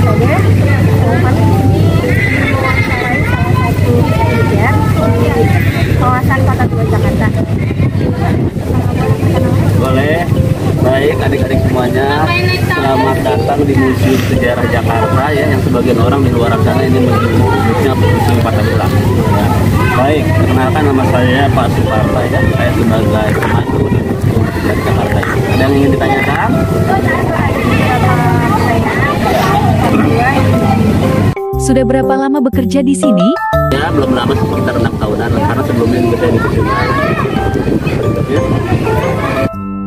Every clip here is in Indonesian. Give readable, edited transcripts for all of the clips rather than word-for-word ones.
saja. Kami di sini mewawancarai salah satu pekerja di kawasan Kota Tua Jakarta. Boleh. Baik adik-adik semuanya, selamat datang di Museum Sejarah Jakarta ya, yang sebagian orang di luar sana ini menyebutnya Museum Patabula. Ya. Baik, perkenalkan nama saya Pak Suparta ya, saya sebagai pemandu di Museum Sejarah Jakarta. Ada yang ingin ditanyakan? Sudah berapa lama bekerja di sini? Ya, belum lama, sekitar 6 tahunan, karena sebelumnya juga saya di Museum. Berikutnya.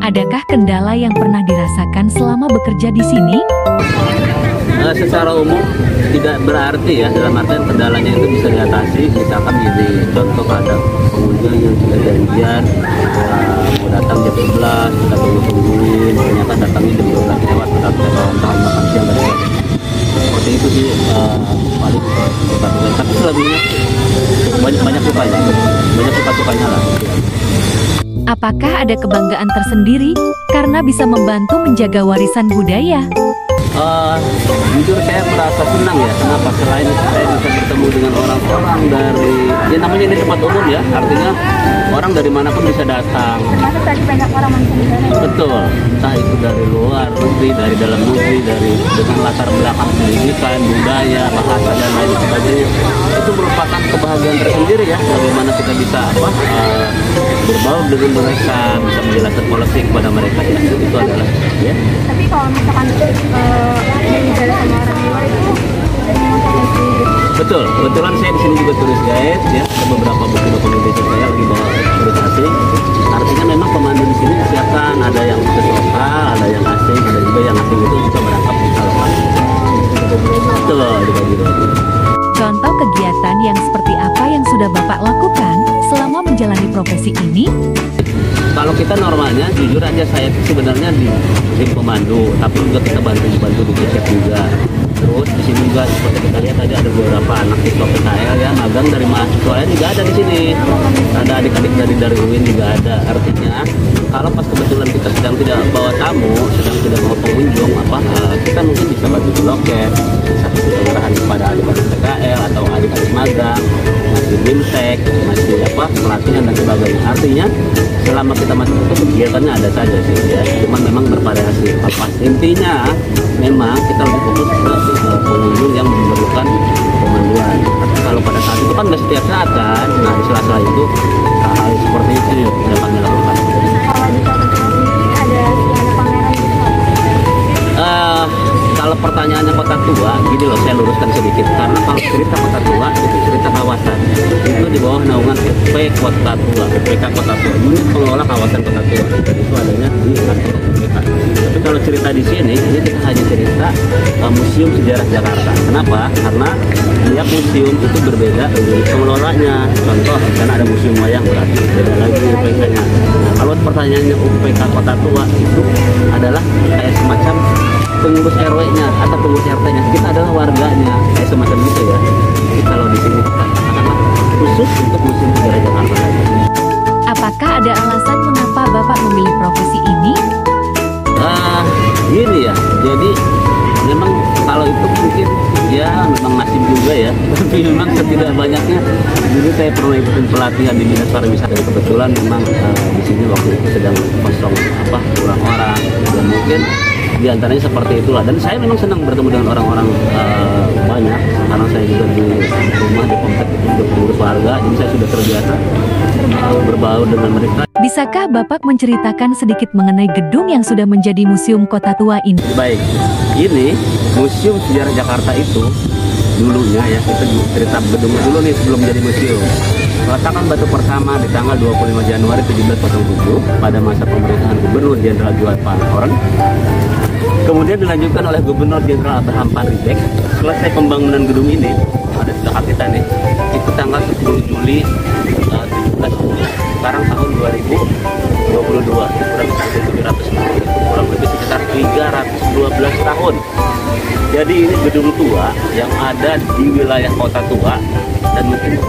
Adakah kendala yang pernah dirasakan selama bekerja di sini? Secara umum tidak berarti ya, dalam artian kendalanya itu bisa diatasi. Misalkan gini, contoh ada pengunjung yang sudah janjian mau datang jam 11, kita tungguin, ternyata datangnya jam 12 lewat, tapi tahun makan siang dan sebagainya. Seperti itu sih paling suka-suka. Tapi selebihnya banyak sukanya, banyak suka-sukanya lah. Apakah ada kebanggaan tersendiri karena bisa membantu menjaga warisan budaya? Jujur saya merasa senang ya. Kenapa? Selain saya bisa bertemu dengan orang-orang dari, ya namanya ini tempat umum ya, artinya orang dari manapun bisa datang. Termasuk tadi banyak orang mancanegara. Betul, entah itu dari luar negeri, dari dalam negeri, dari dengan latar belakang pendidikan, budaya, bahasa dan lain sebagainya. Itu merupakan kebahagiaan tersendiri ya. Bagaimana kita bisa berbaur dengan mereka, bisa menjelaskan politik kepada mereka ya. Itu adalah ya. Tapi kalau misalkan berbicara sama orang luar itu betul, kebetulan saya di sini juga turis guide ya, ada beberapa buku dokumentasi saya lagi bawa turis asing. Artinya memang pemandu di sini disiapkan, ada yang turis lokal, ada yang asing, ada juga yang asing itu bisa merangkap di lokal. Betul, dibagi-bagi. Contoh kegiatan yang seperti apa yang sudah Bapak lakukan selama menjalani profesi ini? Kalau kita normalnya, jujur aja saya itu sebenarnya di tim pemandu, tapi juga kita bantu di GCF juga. Terus di sini juga seperti kita lihat tadi ada beberapa anak TikTok PKL ya, magang dari mahasiswa juga ada di sini. Ada adik-adik dari UIN juga ada. Artinya kalau pas kebetulan kita sedang tidak bawa tamu, sedang tidak bawa pengunjung, kita mungkin bisa bantu di loket, bisa kasih arahan kepada adik-adik PKL atau adik-adik magang, masih BIMTEK, masih pelatihan dan sebagainya. Artinya selama kita masih itu kegiatannya ada saja sih ya, cuman memang bervariasi. Intinya memang kita lebih fokus ke pengunjung yang memerlukan pemanduan. Tapi kalau pada saat itu kan nggak setiap saat kan, nah di sela-sela itu hal seperti itu yang kami lakukan. kalau di Kota Tua sendiri ada pameran gitu. Kalau pertanyaannya Kota Tua, gini loh, saya luruskan sedikit. Karena kalau cerita Kota Tua itu cerita kawasan, itu di bawah naungan UP Kota Tua, UPK Kota Tua. Unit pengelola kawasan Kota Tua, dan itu adanya di kantor UPK. Tapi kalau cerita di sini, ini kita hanya cerita Museum Sejarah Jakarta. Kenapa? Karena tiap museum itu berbeda unit pengelolanya. Contoh, karena ada museum wayang berarti beda lagi UPK-nya. Nah, kalau pertanyaannya UPK Kota Tua itu adalah kayak semacam pengurus RW-nya atau pengurus RT-nya, kita adalah warganya, kayak semacam itu ya. Jadi kalau di sini katakanlah khusus untuk Museum Sejarah Jakarta saja. Apakah ada alasan mengapa Bapak memilih profesi ini? Gini ya, jadi memang kalau itu mungkin ya memang nasib juga ya, tapi memang setidak banyaknya dulu saya pernah ikutin pelatihan di Dinas Pariwisata. Kebetulan memang di sini waktu itu sedang kosong kurang orang, dan mungkin di antaranya seperti itulah. Dan saya memang senang bertemu dengan orang-orang banyak. Sekarang saya juga di rumah di komplek itu juga pengurus warga, jadi saya sudah terbiasa berbaur dengan mereka. Bisakah Bapak menceritakan sedikit mengenai gedung yang sudah menjadi Museum Kota Tua ini? Baik, ini Museum Sejarah Jakarta itu dulunya ya, kita cerita gedung dulu nih sebelum menjadi museum. Peletakan batu pertama di tanggal 25 Januari 1707 pada masa pemerintahan Gubernur Jenderal Juan Pancoran. Kemudian dilanjutkan oleh Gubernur Jenderal Abraham Panritek. Selesai pembangunan gedung ini, ada di belakang kita nih, itu tanggal 10 Juli 17. Sekarang tahun 2022, kurang lebih sekitar 312 tahun. Jadi ini gedung tua yang ada di wilayah Kota Tua, dan mungkin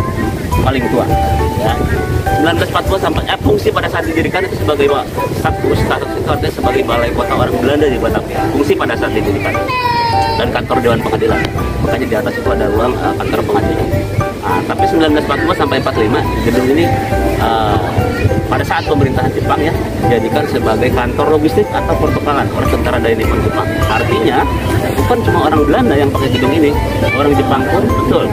paling tua. Ya. 1940 sampai fungsi pada saat didirikan itu sebagai status itu artinya sebagai balai kota orang Belanda di Batavia. Fungsi pada saat didirikan dan kantor Dewan Pengadilan. Makanya di atas itu ada ruang kantor pengadilan. Nah, tapi 1940 sampai 45 gedung ini pada saat pemerintahan Jepang ya dijadikan sebagai kantor logistik atau pertukaran oleh tentara dari Nippon Jepang. Artinya bukan cuma orang Belanda yang pakai gedung ini, orang Jepang pun betul.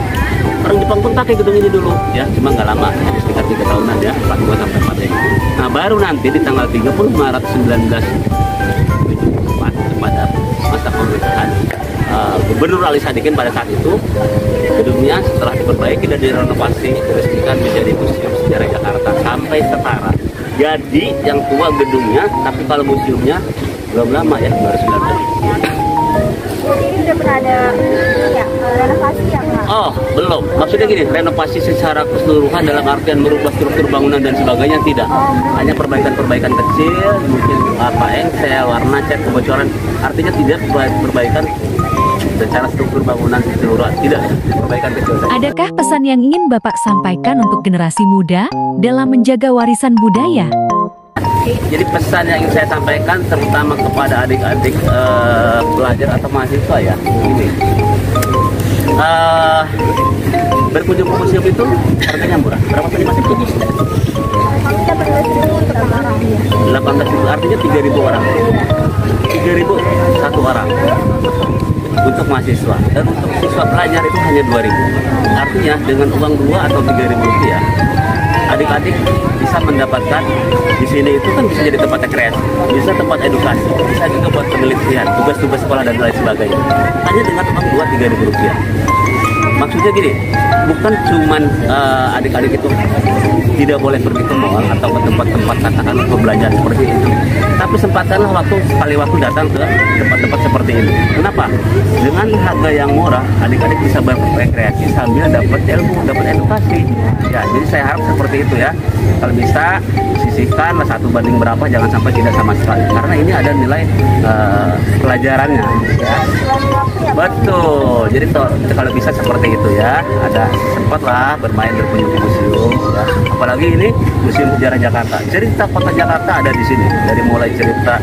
Orang Jepang pun pakai gedung ini dulu ya, cuma nggak lama, sekitar 3 tahunan ya, 42 sampai 45. Nah baru nanti di tanggal 30 Maret 1974 pada masa pemerintahan Gubernur Ali Sadikin pada saat itu gedungnya setelah diperbaiki dan direnovasi diresmikan menjadi Museum Sejarah Jakarta sampai setara. Jadi yang tua gedungnya, tapi kalau museumnya belum lama ya, baru 19. Ini udah pernah ada ya, renovasi ya Pak? Oh, belum. Maksudnya gini, renovasi secara keseluruhan dalam artian merubah struktur bangunan dan sebagainya tidak. Hanya perbaikan-perbaikan kecil, mungkin engsel, warna cat, kebocoran. Artinya tidak perbaikan secara struktur bangunan keseluruhan, tidak. Perbaikan kecil saja. Adakah pesan yang ingin Bapak sampaikan untuk generasi muda dalam menjaga warisan budaya? Jadi pesan yang ingin saya sampaikan terutama kepada adik-adik pelajar atau mahasiswa ya, ini berkunjung ke museum itu harganya murah. Berapa tadi masih tuh? 18.000 artinya 3.000 orang. 3.000 satu orang untuk mahasiswa, dan untuk siswa pelajar itu hanya 2.000. Artinya dengan uang 2 atau 3.000 rupiah adik-adik bisa mendapatkan di sini itu kan bisa jadi tempat rekreasi, bisa tempat edukasi, bisa juga buat penelitian, tugas-tugas sekolah dan lain sebagainya. Hanya dengan uang 2-3.000 rupiah. Maksudnya gini, bukan cuman adik-adik itu tidak boleh pergi ke mall atau ke tempat-tempat katakan untuk belajar seperti itu, tapi sempatkanlah sekali waktu datang ke tempat-tempat seperti ini. Kenapa? Dengan harga yang murah, adik-adik bisa berrekreasi sambil dapat ilmu, dapat edukasi. Ya, jadi saya harap seperti itu ya. Kalau bisa sisihkanlah 1 banding berapa, jangan sampai tidak sama sekali. Karena ini ada nilai pelajarannya. Ya. Betul. Jadi kalau bisa seperti itu ya. Ada sempatlah berkunjung ke museum. Ya. Apalagi ini Museum Sejarah Jakarta. Cerita kota Jakarta ada di sini. Dari mulai cerita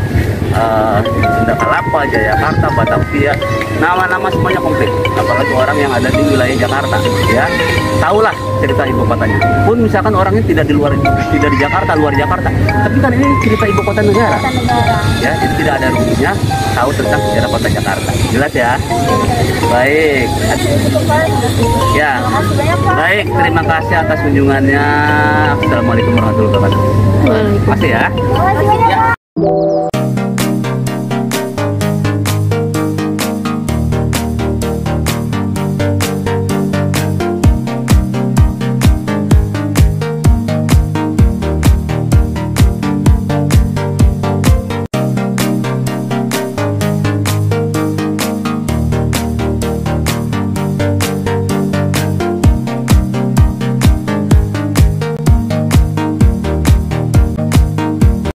Sunda Kelapa, Jayakarta, Batavia, nama-nama semuanya komplit. Apalagi orang yang ada di wilayah Jakarta, ya, tahulah cerita ibu kotanya. Pun misalkan orangnya tidak di Jakarta, luar Jakarta, tapi kan ini cerita ibu kota negara. Ya, jadi tidak ada ruginya tahu tentang sejarah kota Jakarta. Jelas ya? Baik. Ya. Baik, terima kasih atas kunjungannya. Assalamualaikum warahmatullahi wabarakatuh. Makasih ya. Makasih banyak. Ya.